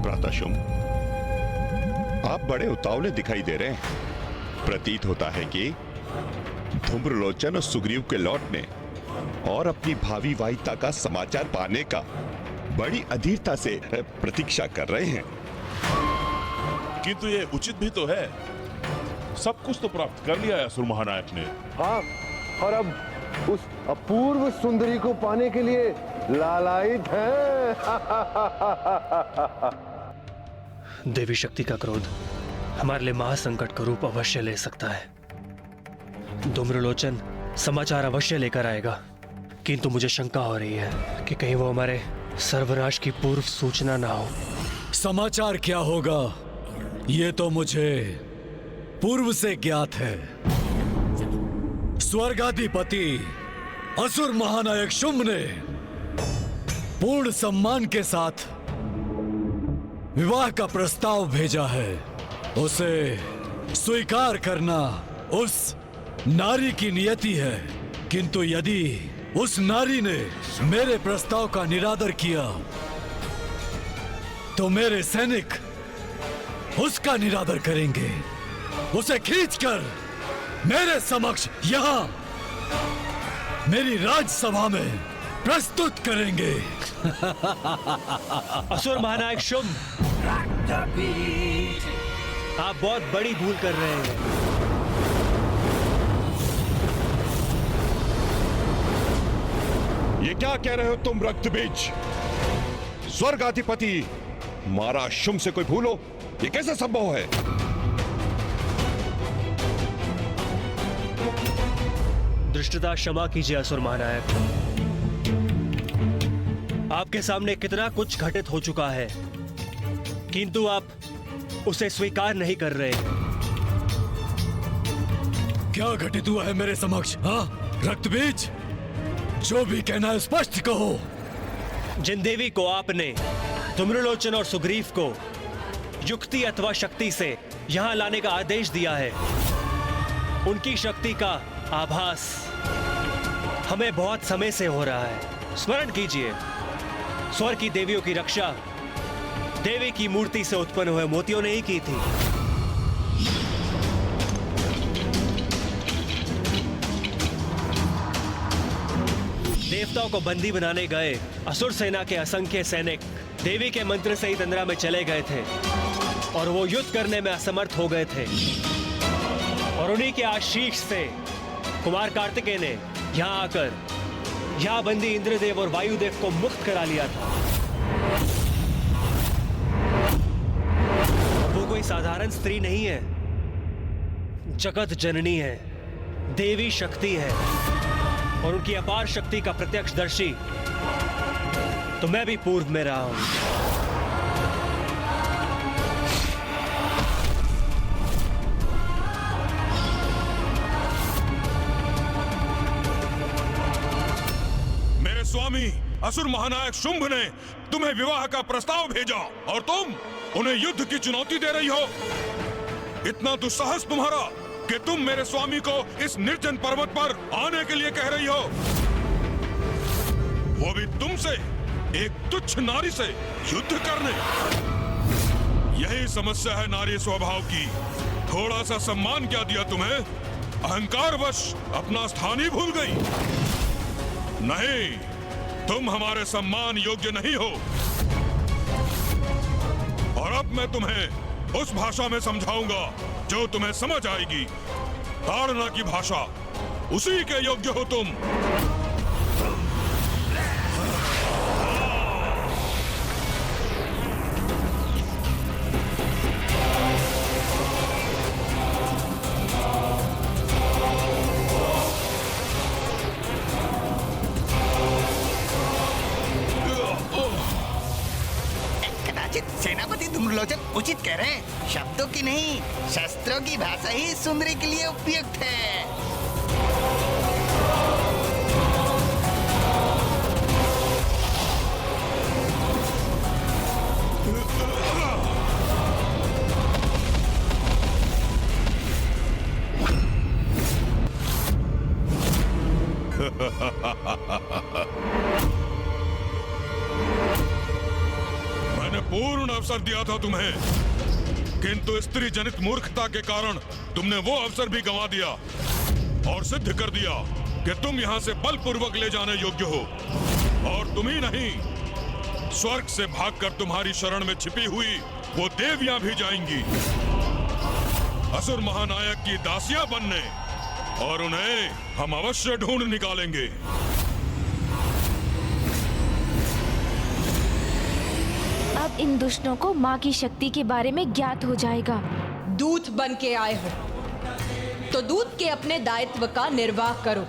प्राताशुम, आप बड़े उतावले दिखाई दे रहे हैं। प्रतीत होता है कि धूम्रलोचन और सुग्रीव के लौटने और अपनी भावी वाहिता का समाचार पाने का बड़ी अधीरता से प्रतीक्षा कर रहे हैं। किंतु ये उचित भी तो है। सब कुछ तो प्राप्त कर लिया है असुर महानायक ने। हाँ, और अब उस अपूर्व सुंदरी को पाने के लिए लालायित हैं। देवी शक्ति का क्रोध हमारे लिए महासंकट का रूप अवश्य ले सकता है। धूम्रलोचन समाचार अवश्य लेकर आएगा, किंतु मुझे शंका हो रही है कि कहीं वो हमारे सर्वनाश की पूर्व सूचना ना हो। समाचार क्या होगा ये तो मुझे पूर्व से ज्ञात है। स्वर्गाधिपति असुर महानायक शुंभ ने पूर्ण सम्मान के साथ विवाह का प्रस्ताव भेजा है। उसे स्वीकार करना उस नारी की नियति है, किंतु यदि उस नारी ने मेरे प्रस्ताव का निरादर किया तो मेरे सैनिक उसका निरादर करेंगे, उसे खींचकर मेरे समक्ष यहां मेरी राजसभा में प्रस्तुत करेंगे। असुर महानायक शुंभ, आप बहुत बड़ी भूल कर रहे हैं। ये क्या कह रहे हो तुम रक्तबीज? स्वर्गाधिपति मारा शुंभ से कोई भूल हो, ये कैसे संभव है? दृष्टता क्षमा कीजिए असुर महानायक। आपके सामने कितना कुछ घटित हो चुका है, किंतु आप उसे स्वीकार नहीं कर रहे। क्या घटित हुआ है मेरे समक्ष? हाँ रक्तबीज, जो भी कहना है स्पष्ट कहो। जिन देवी को आपने धूम्रलोचन और सुग्रीव को युक्ति अथवा शक्ति से यहां लाने का आदेश दिया है, उनकी शक्ति का आभास हमें बहुत समय से हो रहा है। स्मरण कीजिए, स्वर्ग की देवियों की रक्षा देवी की मूर्ति से उत्पन्न हुए मोतियों ने ही की थी। देवताओं को बंदी बनाने गए असुर सेना के असंख्य सैनिक देवी के मंत्र से ही तंद्रा में चले गए थे और वो युद्ध करने में असमर्थ हो गए थे, और उन्हीं के आशीष से कुमार कार्तिकेय ने यहां आकर यहां बंदी इंद्रदेव और वायुदेव को मुक्त करा लिया था। वो कोई साधारण स्त्री नहीं है, जगत जननी है, देवी शक्ति है, और उनकी अपार शक्ति का प्रत्यक्षदर्शी तो मैं भी पूर्व में रहा हूं। स्वामी असुर महानायक शुंभ ने तुम्हें विवाह का प्रस्ताव भेजा और तुम उन्हें युद्ध की चुनौती दे रही हो। इतना दुस्साहस तुम्हारा कि तुम मेरे स्वामी को इस निर्जन पर्वत पर आने के लिए कह रही हो, वो भी तुमसे, एक तुच्छ नारी से युद्ध करने। यही समस्या है नारी स्वभाव की। थोड़ा सा सम्मान क्या दिया तुम्हें, अहंकारवश अपना स्थान ही भूल गई। नहीं, तुम हमारे सम्मान योग्य नहीं हो, और अब मैं तुम्हें उस भाषा में समझाऊंगा जो तुम्हें समझ आएगी। ताड़ना की भाषा, उसी के योग्य हो तुम। सेनापति धूम्रलोचन उचित कह रहे हैं। शब्दों की नहीं, शस्त्रों की भाषा ही सुंदरी के लिए उपयुक्त है। मैंने पूर्ण अवसर दिया था तुम्हें, किंतु स्त्री जनित मूर्खता के कारण तुमने वो अवसर भी गंवा दिया और सिद्ध कर दिया कि तुम यहाँ से बलपूर्वक ले जाने योग्य हो। और तुम ही नहीं, स्वर्ग से भागकर तुम्हारी शरण में छिपी हुई वो देवियां भी जाएंगी असुर महानायक की दासियां बनने, और उन्हें हम अवश्य ढूंढ निकालेंगे। अब इन दुष्टों को माँ की शक्ति के बारे में ज्ञात हो जाएगा। दूत बन के आए हो तो दूत के अपने दायित्व का निर्वाह करो।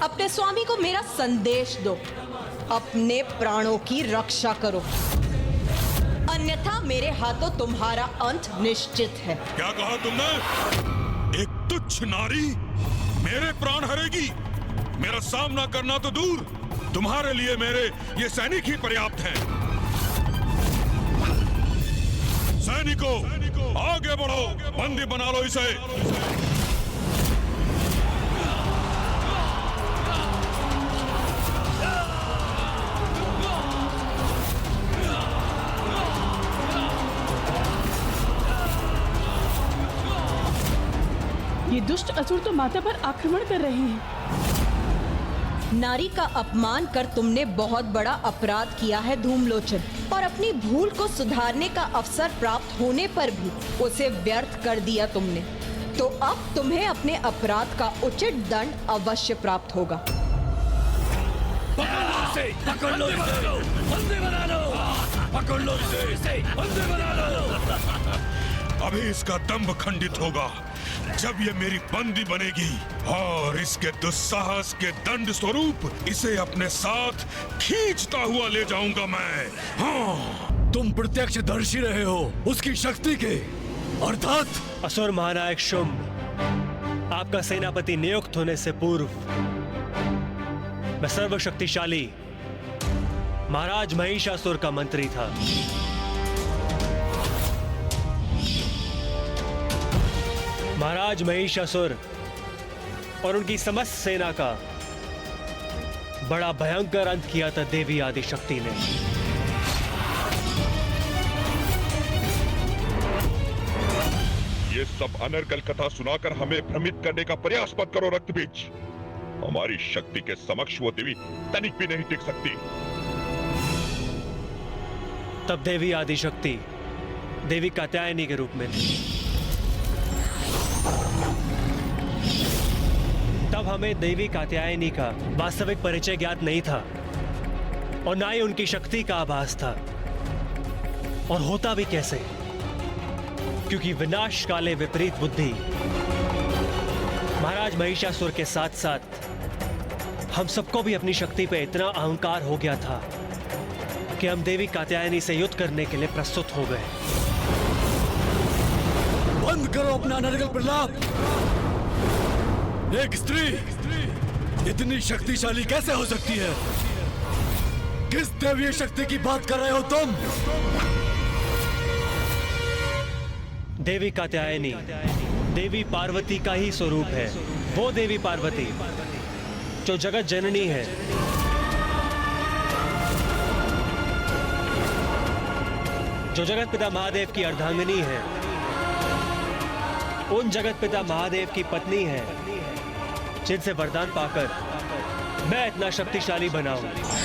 अपने स्वामी को मेरा संदेश दो, अपने प्राणों की रक्षा करो, अन्यथा मेरे हाथों तुम्हारा अंत निश्चित है। क्या कहा तुमने? एक तुच्छ नारी मेरे प्राण हरेगी? मेरा सामना करना तो दूर, तुम्हारे लिए मेरे ये सैनिक ही पर्याप्त हैं। सैनिकों, आगे बढ़ो, बंदी बना लो इसे। ये दुष्ट असुर तो माता पर आक्रमण कर रहे हैं। नारी का अपमान कर तुमने बहुत बड़ा अपराध किया है धूमलोचन, और अपनी भूल को सुधारने का अवसर प्राप्त होने पर भी उसे व्यर्थ कर दिया तुमने। तो अब तुम्हें अपने अपराध का उचित दंड अवश्य प्राप्त होगा। पकड़ लो इसे, बंदी बना लो, पकड़ लो इसे, बंदी बना लो। अभी इसका दंभ खंडित होगा जब ये मेरी बंदी बनेगी, और इसके दुस्साहस के दंड स्वरूप इसे अपने साथ खींचता हुआ ले जाऊंगा मैं। हाँ। तुम प्रत्यक्षदर्शी रहे हो उसकी शक्ति के, अर्थात असुर महानायक शुंभ, आपका सेनापति नियुक्त होने से पूर्व मैं सर्वशक्तिशाली महाराज महिषासुर का मंत्री था। महाराज महिषासुर और उनकी समस्त सेना का बड़ा भयंकर अंत किया था देवी आदिशक्ति ने। ये सब अनर्गल कथा सुनाकर हमें भ्रमित करने का प्रयास मत करो रक्तबीज। हमारी शक्ति के समक्ष वो देवी तनिक भी नहीं टिक सकती। तब देवी आदिशक्ति देवी कात्यायनी के रूप में थी। तब हमें देवी कात्यायनी का वास्तविक परिचय ज्ञात नहीं था, और ना ही उनकी शक्ति का आभास था। और होता भी कैसे, क्योंकि विनाश काले विपरीत बुद्धि महाराज महिषासुर के साथ साथ हम सबको भी अपनी शक्ति पे इतना अहंकार हो गया था कि हम देवी कात्यायनी से युद्ध करने के लिए प्रस्तुत हो गए। बंद करो अपना अनर्गल प्रलाप। एक स्त्री इतनी शक्तिशाली कैसे हो सकती है? किस दैवीय शक्ति की बात कर रहे हो तुम? देवी कात्यायनी देवी पार्वती का ही स्वरूप है। वो देवी पार्वती जो जगत जननी है, जो जगत पिता महादेव की अर्धांगिनी है, उन जगत पिता महादेव की पत्नी है, जिनसे वरदान पाकर मैं इतना शक्तिशाली बना हूं।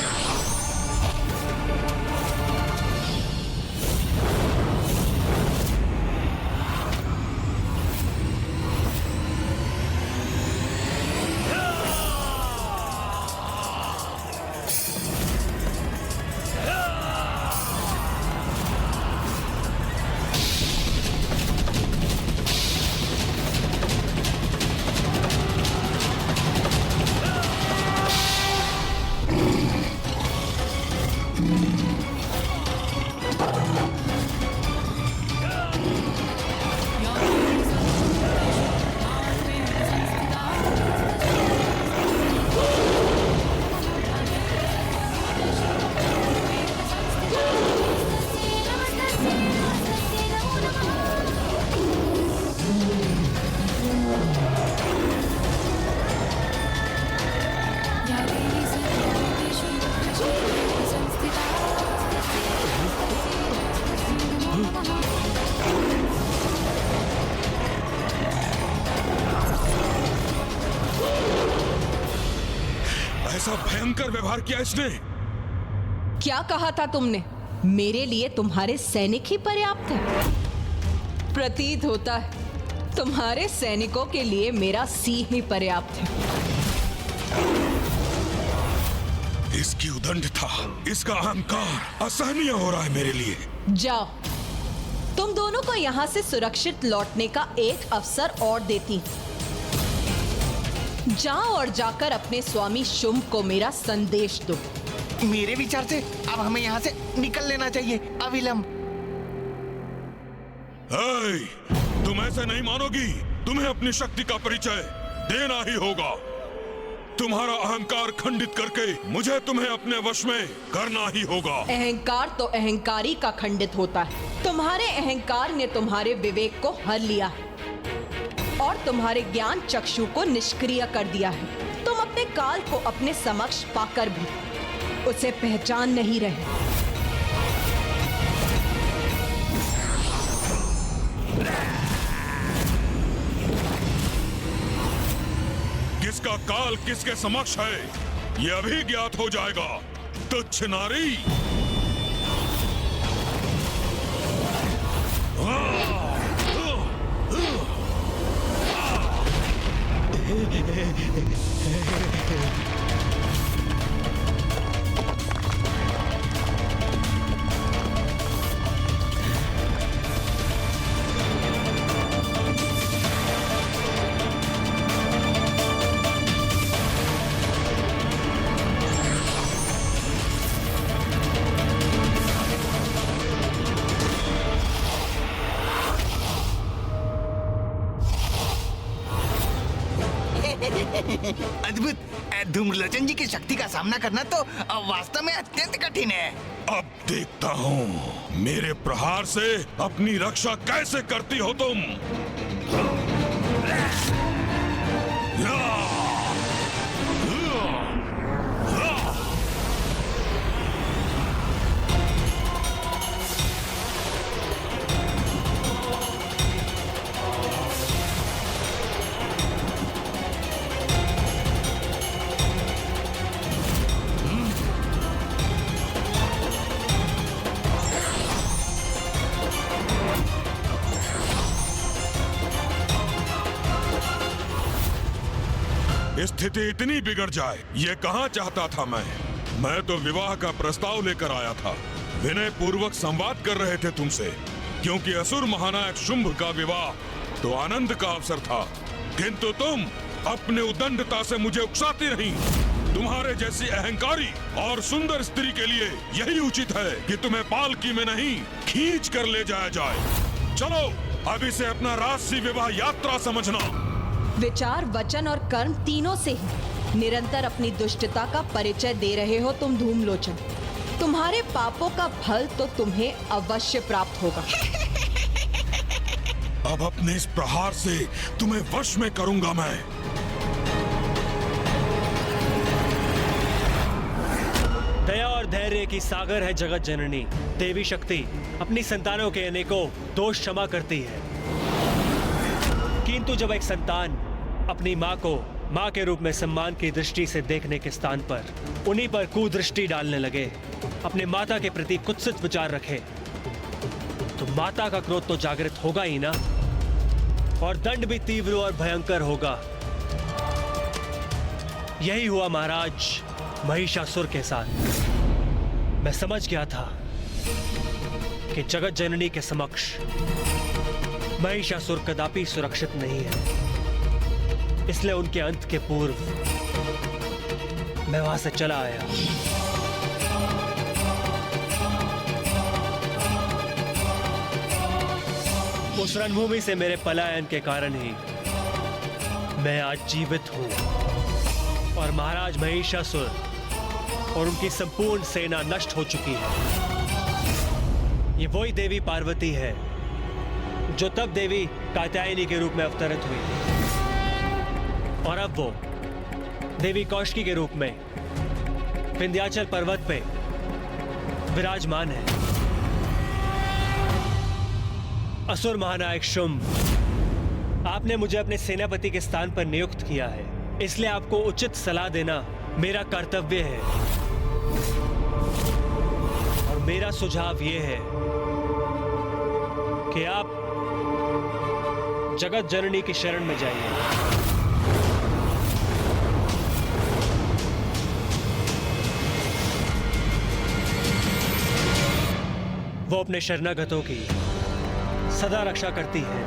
कैसा भयंकर व्यवहार किया इसने। क्या कहा था तुमने? मेरे लिए तुम्हारे सैनिक ही पर्याप्त है। प्रतीत होता है तुम्हारे सैनिकों के लिए मेरा सिंह ही पर्याप्त है। इसकी उदंडता, इसका अहंकार असहनीय हो रहा है मेरे लिए। जाओ, तुम दोनों को यहाँ से सुरक्षित लौटने का एक अवसर और देती। जाओ और जाकर अपने स्वामी शुंभ को मेरा संदेश दो। मेरे विचार से अब हमें यहाँ से निकल लेना चाहिए अविलंब। तुम ऐसे नहीं मानोगी। तुम्हें अपनी शक्ति का परिचय देना ही होगा। तुम्हारा अहंकार खंडित करके मुझे तुम्हें अपने वश में करना ही होगा। अहंकार तो अहंकारी का खंडित होता है। तुम्हारे अहंकार ने तुम्हारे विवेक को हर लिया है और तुम्हारे ज्ञान चक्षु को निष्क्रिय कर दिया है। तुम अपने काल को अपने समक्ष पाकर भी उसे पहचान नहीं रहे। किसका काल किसके समक्ष है ये अभी ज्ञात हो जाएगा। तुच्छ नारी। अद्भुत। धूम्रलोचन जी की शक्ति का सामना करना तो वास्तव में अत्यंत कठिन है। अब देखता हूँ मेरे प्रहार से अपनी रक्षा कैसे करती हो तुम। स्थिति इतनी बिगड़ जाए ये कहाँ चाहता था मैं तो विवाह का प्रस्ताव लेकर आया था। विनय पूर्वक संवाद कर रहे थे तुमसे, क्योंकि असुर महानायक शुंभ का विवाह तो आनंद का अवसर था। किंतु तुम अपने उदंडता से मुझे उकसाती रही। तुम्हारे जैसी अहंकारी और सुंदर स्त्री के लिए यही उचित है कि तुम्हें पालकी में नहीं खींच कर ले जाया जाए। चलो अभी से अपना राजसी विवाह यात्रा समझना। विचार, वचन और कर्म तीनों से ही निरंतर अपनी दुष्टता का परिचय दे रहे हो तुम धूम्रलोचन। तुम्हारे पापों का फल तो तुम्हें अवश्य प्राप्त होगा। अब अपने इस प्रहार से तुम्हें वश में करूंगा मैं। दया और धैर्य की सागर है जगत जननी। देवी शक्ति अपनी संतानों के अनेकों दोष क्षमा करती है, किंतु जब एक संतान अपनी माँ को माँ के रूप में सम्मान की दृष्टि से देखने के स्थान पर उन्हीं पर कुदृष्टि डालने लगे, अपने माता के प्रति कुत्सित विचार रखे, तो माता का क्रोध तो जागृत होगा ही ना, और दंड भी तीव्र और भयंकर होगा। यही हुआ महाराज महिषासुर के साथ। मैं समझ गया था कि जगत जननी के समक्ष महिषासुर कदापि सुरक्षित नहीं है, इसलिए उनके अंत के पूर्व मैं वहां से चला आया। उस रणभूमि से मेरे पलायन के कारण ही मैं आज जीवित हूं, और महाराज महिषासुर और उनकी संपूर्ण सेना नष्ट हो चुकी है। ये वही देवी पार्वती है जो तब देवी कात्यायनी के रूप में अवतरित हुई, और अब वो देवी कौशिकी के रूप में विंध्याचल पर्वत पे विराजमान है। असुर महानायक शुंभ, आपने मुझे अपने सेनापति के स्थान पर नियुक्त किया है, इसलिए आपको उचित सलाह देना मेरा कर्तव्य है और मेरा सुझाव यह है कि आप जगत जननी की शरण में जाइए। वो अपने शरणागतों की सदा रक्षा करती है,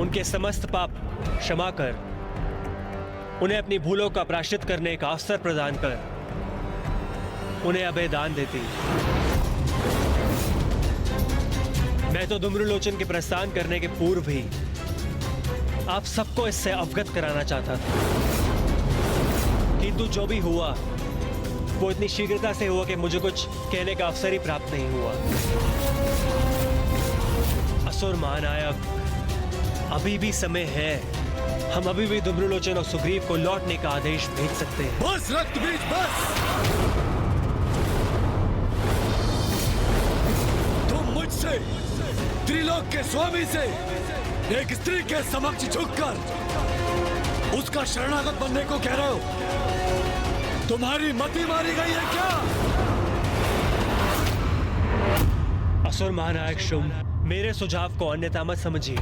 उनके समस्त पाप क्षमा कर, उन्हें अपनी भूलों का प्रायश्चित करने का अवसर प्रदान कर, उन्हें अभय दान देती। मैं तो धूम्रलोचन के प्रस्थान करने के पूर्व ही आप सबको इससे अवगत कराना चाहता था, किंतु जो भी हुआ वो इतनी शीघ्रता से हुआ कि मुझे कुछ कहने का अवसर ही प्राप्त नहीं हुआ। असुर महानायक, अभी भी समय है, हम अभी भी धूम्रलोचन और सुग्रीव को लौटने का आदेश भेज सकते हैं। बस रक्तबीज, बस! तुम मुझसे, त्रिलोक के स्वामी से, एक स्त्री के समक्ष झुककर उसका शरणागत बनने को कह रहे हो? तुम्हारी मति मारी गई है क्या? असुर महानायक शुंभ, मेरे सुझाव को अन्यथा मत समझिए।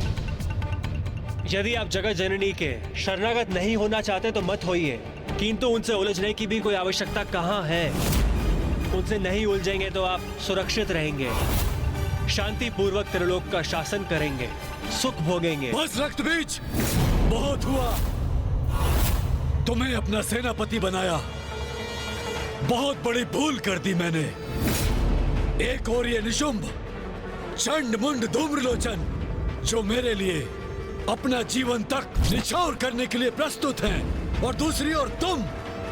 यदि आप जगत जननी के शरणागत नहीं होना चाहते तो मत होइए, किंतु उनसे उलझने की भी कोई आवश्यकता कहाँ है। उनसे नहीं उलझेंगे तो आप सुरक्षित रहेंगे, शांति पूर्वक त्रिलोक का शासन करेंगे, सुख भोगेंगे। बस रक्तबीज, बहुत हुआ। तुम्हें अपना सेनापति बनाया, बहुत बड़ी भूल कर दी मैंने। एक और ये निशुंभ, चंड मुंड धूम्रलोचन, जो मेरे लिए अपना जीवन तक निछावर करने के लिए प्रस्तुत हैं, और दूसरी ओर तुम,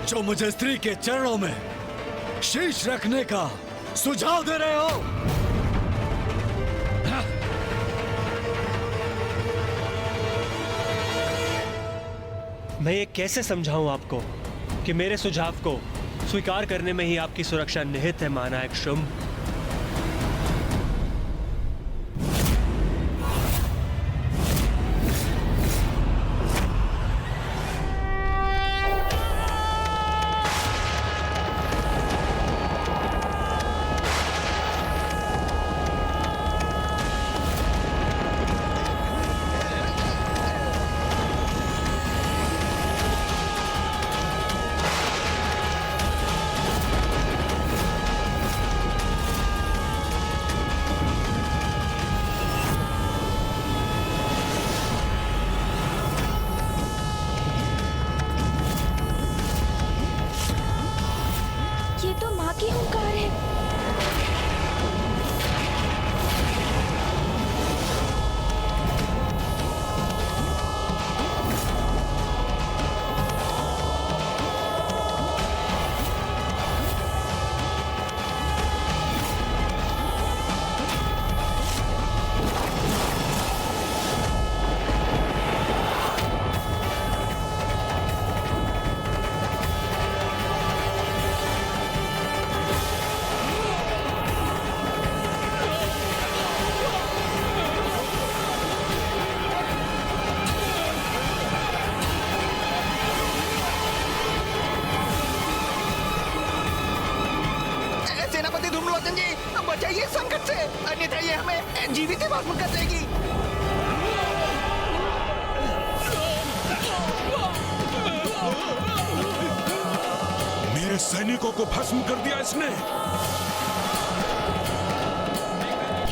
जो मुझे स्त्री के चरणों में शीश रखने का सुझाव दे रहे हो। मैं ये कैसे समझाऊं आपको कि मेरे सुझाव को स्वीकार करने में ही आपकी सुरक्षा निहित है महानायक शुंभ। ये तो माँ की हुंकार है। सेनापति धूम्रलोचन जी, बचाइए संकट से, अन्यथा ये हमें जीवित ही भस्म कर देगी। मेरे सैनिकों को भस्म कर दिया इसने।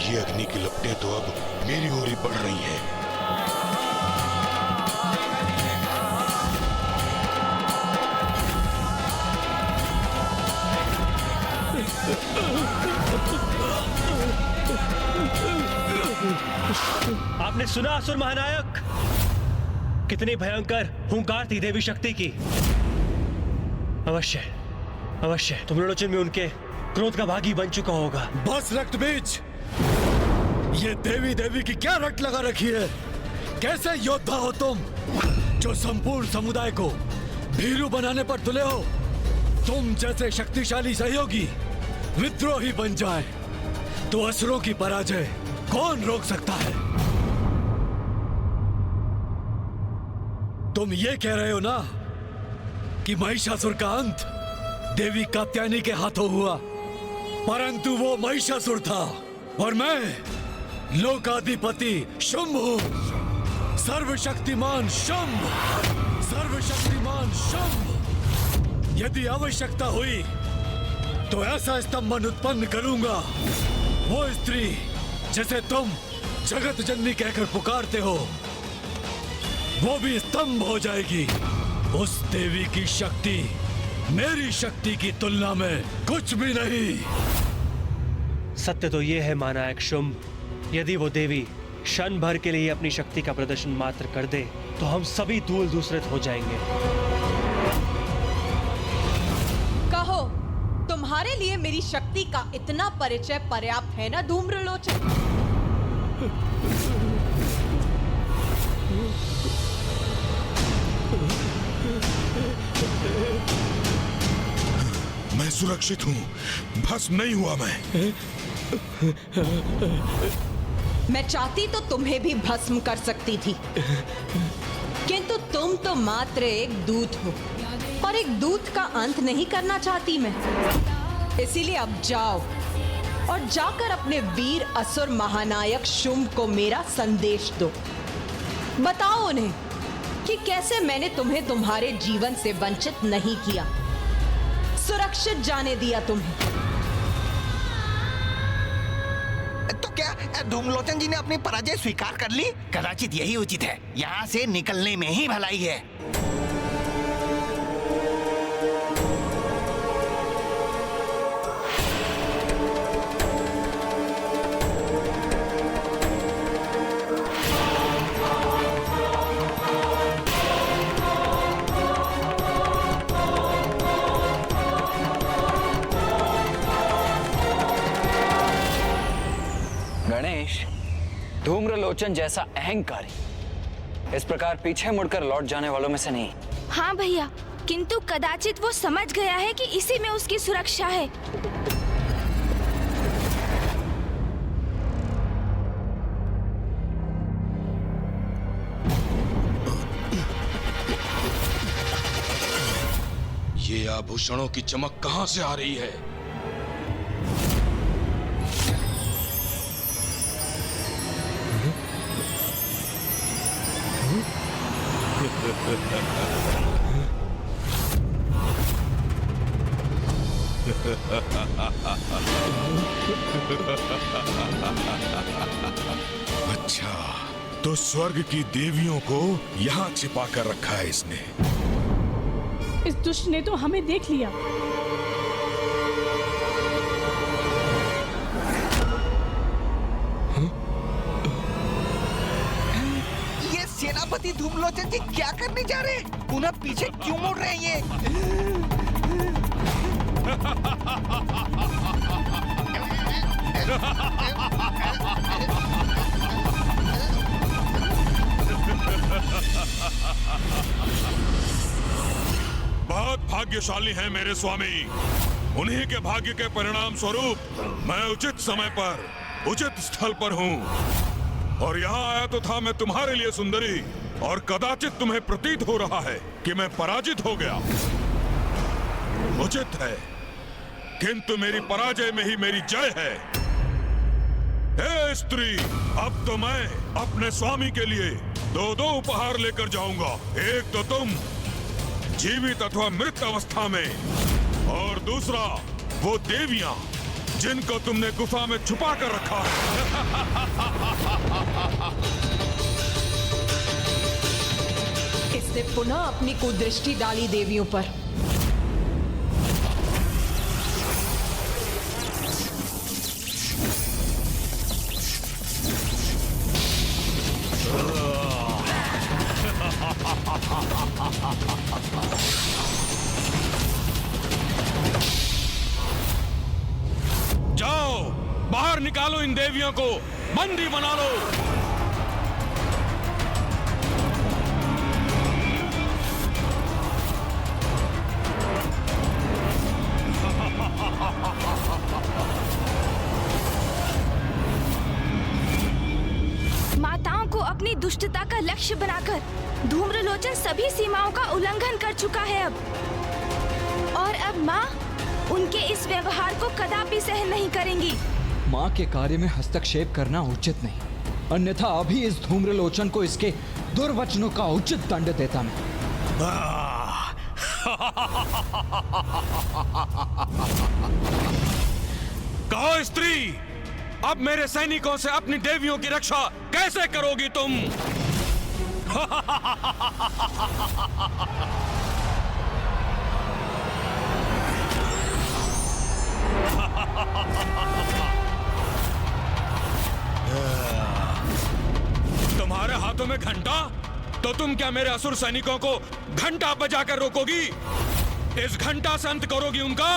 ये अग्नि की लपटें तो अब मेरी ओर ही बढ़ रही हैं। आपने सुना असुर महानायक, कितनी भयंकर हुंकार थी देवी शक्ति की। अवश्य अवश्य धूम्रलोचन में उनके क्रोध का भागी बन चुका होगा। बस रक्तबीज, ये देवी देवी की क्या रट लगा रखी है? कैसे योद्धा हो तुम, जो संपूर्ण समुदाय को भीरू बनाने पर तुले हो? तुम जैसे शक्तिशाली सहयोगी विद्रोही बन जाए तो असुरों की पराजय कौन रोक सकता है? तुम ये कह रहे हो ना कि महिषासुर का अंत देवी कात्यायनी के हाथों हुआ, परंतु वो महिषासुर था और मैं लोकाधिपति शुंभ हूं। सर्वशक्तिमान शुंभ, सर्वशक्तिमान शुंभ। यदि आवश्यकता हुई तो ऐसा स्तंभन उत्पन्न करूंगा, वो स्त्री जिसे तुम जगत जननी कहकर पुकारते हो वो भी स्तंभ हो जाएगी। उस देवी की शक्ति मेरी शक्ति की तुलना में कुछ भी नहीं। सत्य तो ये है महानायक शुंभ, यदि वो देवी क्षण भर के लिए अपनी शक्ति का प्रदर्शन मात्र कर दे तो हम सभी धूल धूसरित हो जाएंगे। कहो, तुम्हारे लिए मेरी शक्ति का इतना परिचय पर्याप्त है ना धूम्रलोचन? मैं सुरक्षित हूँ, भस्म नहीं हुआ मैं चाहती तो तुम्हें भी भस्म कर सकती थी, किंतु तुम तो मात्र एक दूत हो और एक दूत का अंत नहीं करना चाहती मैं। इसीलिए अब जाओ और जाकर अपने वीर असुर महानायक शुंभ को मेरा संदेश दो। बताओ उन्हें कि कैसे मैंने तुम्हें तुम्हारे जीवन से वंचित नहीं किया, सुरक्षित जाने दिया तुम्हें। तो क्या धूम्रलोचन जी ने अपनी पराजय स्वीकार कर ली? कदाचित यही उचित है, यहाँ से निकलने में ही भलाई है। गणेश, धूम्रलोचन जैसा अहंकारी इस प्रकार पीछे मुड़कर लौट जाने वालों में से नहीं। हाँ भैया, किंतु कदाचित वो समझ गया है कि इसी में उसकी सुरक्षा है। ये आभूषणों की चमक कहाँ से आ रही है? अच्छा, तो स्वर्ग की देवियों को यहाँ छिपा कर रखा है इसने। इस दुष्ट ने तो हमें देख लिया। ये सेनापति धूम्रलोचन जी क्या करने जा रहे हैं? पुनः पीछे क्यों मुड़ रहे हैं ये? बहुत भाग्यशाली हैं मेरे स्वामी। उन्हीं के भाग्य के परिणाम स्वरूप मैं उचित समय पर उचित स्थल पर हूँ और यहाँ आया तो था मैं तुम्हारे लिए सुंदरी, और कदाचित तुम्हें प्रतीत हो रहा है कि मैं पराजित हो गया। उचित है, किंतु मेरी पराजय में ही मेरी जय है। हे स्त्री, अब तो मैं अपने स्वामी के लिए दो उपहार लेकर जाऊंगा। एक तो तुम जीवित अथवा मृत अवस्था में, और दूसरा वो देवियां जिनको तुमने गुफा में छुपा कर रखा है। इसने पुनः अपनी कुदृष्टि डाली देवियों पर। जाओ, बाहर निकालो इन देवियों को, बंदी बना लो। माताओं को अपनी दुष्टता का लक्ष्य बनाकर धूम्रलोचन सभी सीमाओं का उल्लंघन कर चुका है। अब और अब माँ उनके इस व्यवहार को कदापि सहन नहीं करेंगी। माँ के कार्य में हस्तक्षेप करना उचित नहीं, अन्यथा अभी इस धूम्रलोचन को इसके दुर्वचनों का उचित दंड देता मैं। कहो स्त्री, अब मेरे सैनिकों से अपनी देवियों की रक्षा कैसे करोगी तुम? तुम्हारे हाथों में घंटा, तो तुम क्या मेरे असुर सैनिकों को घंटा बजाकर रोकोगी? इस घंटा से अंत करोगी उनका?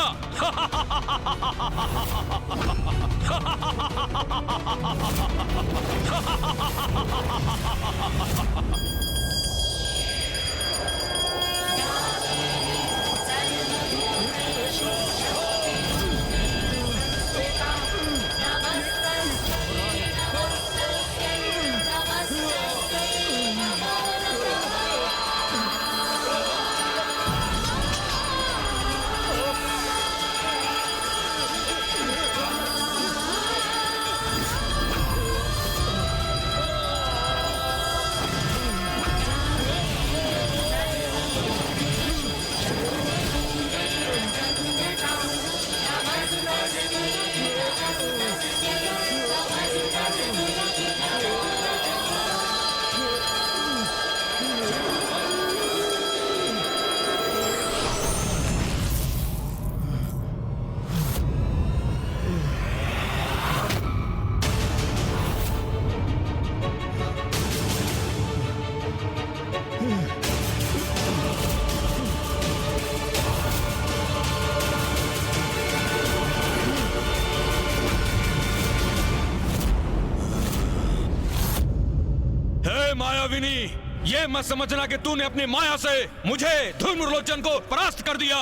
मायाविनी, ये मत समझना कि तूने अपनी माया से मुझे धूम्रलोचन को परास्त कर दिया।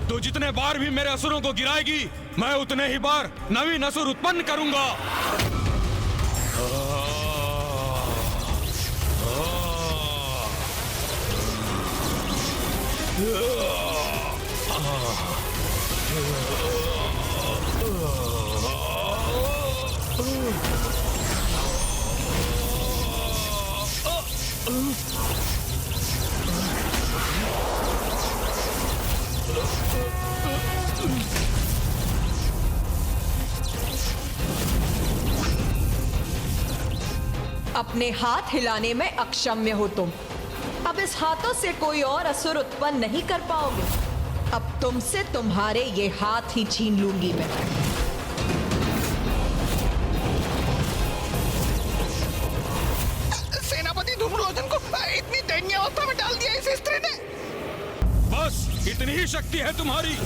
तू जितने बार भी मेरे असुरों को गिराएगी, मैं उतने ही बार नवीन असुर उत्पन्न करूंगा। अपने हाथ हिलाने में अक्षम्य हो तुम। अब इस हाथों से कोई और असुर उत्पन्न नहीं कर पाओगे। अब तुमसे तुम्हारे ये हाथ ही छीन लूंगी मैं। सेनापति धूम्रलोचन को इतनी दैन्य अवस्था में डाल दिया इस स्त्री ने। बस इतनी ही शक्ति है तुम्हारी।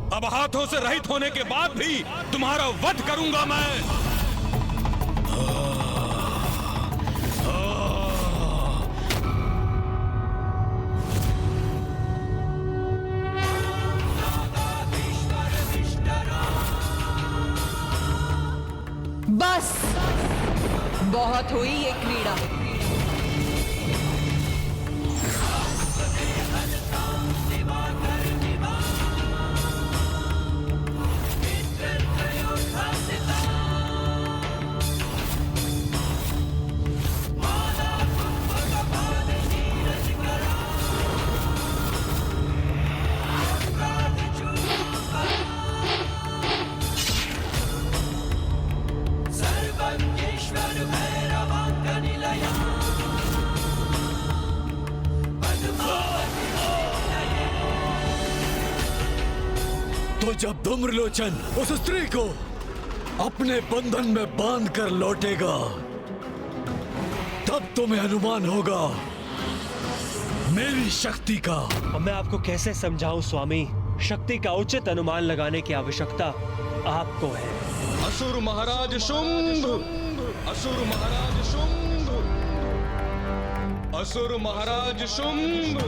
अब हाथों से रहित होने के बाद भी तुम्हारा वध करूंगा मैं। बस बहुत हुई ये क्रीड़ा। तो जब धूम्रलोचन उस स्त्री को अपने बंधन में बांध कर लौटेगा, तब तुम्हें अनुमान होगा मेरी शक्ति का। अब मैं आपको कैसे समझाऊं स्वामी? शक्ति का उचित अनुमान लगाने की आवश्यकता आपको है। असुर महाराज शुंभ, असुर महाराज शुंभ, असुर महाराज शुंभ।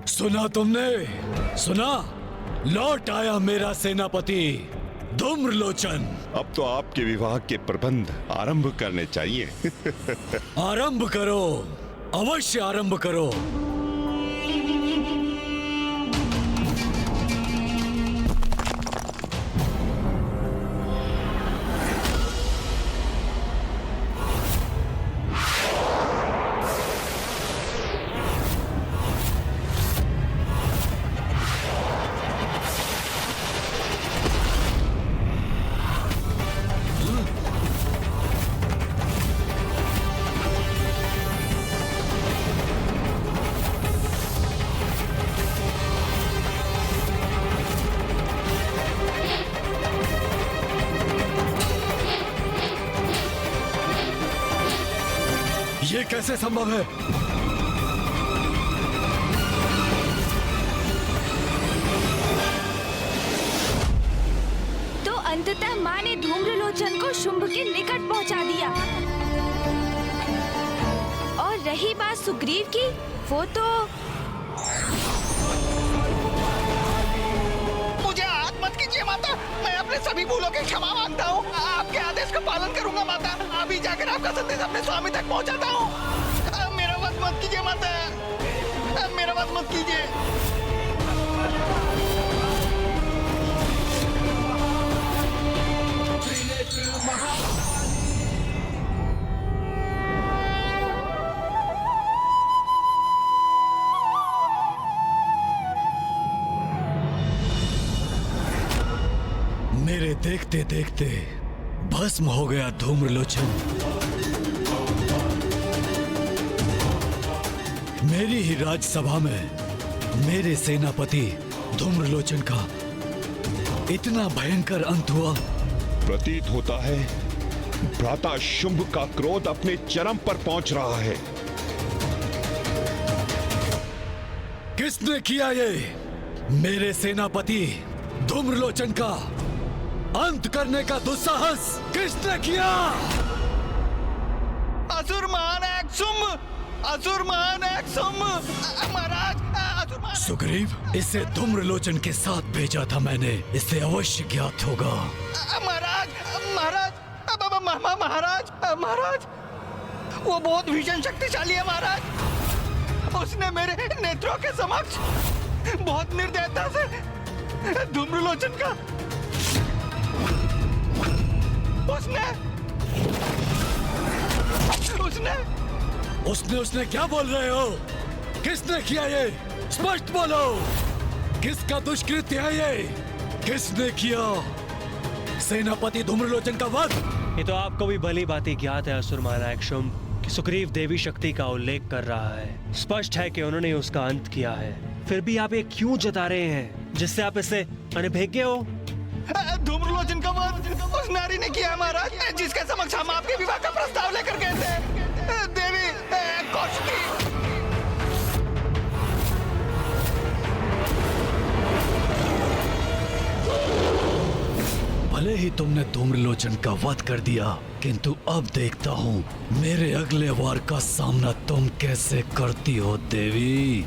सुना तुमने? सुना? लौट आया मेरा सेनापति धूम्रलोचन। अब तो आपके विवाह के प्रबंध आरंभ करने चाहिए। आरंभ करो, अवश्य आरंभ करो। ये कैसे संभव है? तो अंततः माँ ने धूम्रलोचन को शुंभ के निकट पहुंचा दिया। और रही बात सुग्रीव की, वो तो मुझे आहत मत कीजिए माता, मैं अपने सभी भूलों की क्षमा मांगता हूँ। आपके आदेश का पालन करूंगा माता। अभी जाकर आपका संदेश अपने स्वामी तक पहुँचाता हूँ। मेरा वध मत कीजिए माता, मेरा वध मत कीजिए। मेरे देखते देखते भस्म हो गया धूम्रलोचन। मेरी ही राजसभा में मेरे सेनापति धूम्रलोचन का इतना भयंकर अंत हुआ। प्रतीत होता है भ्राता शुंभ का क्रोध अपने चरम पर पहुंच रहा है। किसने किया ये? मेरे सेनापति धूम्रलोचन का अंत करने का दुस्साहस किसने किया? असुर महानायक शुंभ, असुर महानायक शुंभ। महाराज, असुर महानायक। सुग्रीव, इसे धूम्रलोचन के साथ भेजा था मैंने, इसे अवश्य ज्ञात होगा। महाराज, महाराज, महाराज, महाराज, वो बहुत भीषण शक्तिशाली है महाराज। उसने मेरे नेत्रों के समक्ष बहुत निर्दयता से धूम्रलोचन का उसने क्या बोल रहे हो? किसने किया ये? स्पष्ट बोलो, किसका दुष्कृत्य है ये? किसने किया सेनापति धूम्रलोचन का वध? ये तो आपको भी भली भांति ज्ञात है असुर महानायक शुंभ कि सुग्रीव देवी शक्ति का उल्लेख कर रहा है। स्पष्ट है कि उन्होंने उसका अंत किया है। फिर भी आप ये क्यों जता रहे हैं जिससे आप इसे अनभिज्ञ हो? धूम्रलोचन का वध उस नारी ने किया महाराज, जिसके समक्ष हम आपके विवाह का प्रस्ताव लेकर गए थे। देवी कौशिकी। भले ही तुमने धूम्रलोचन का वध कर दिया, किंतु अब देखता हूँ मेरे अगले वार का सामना तुम कैसे करती हो देवी।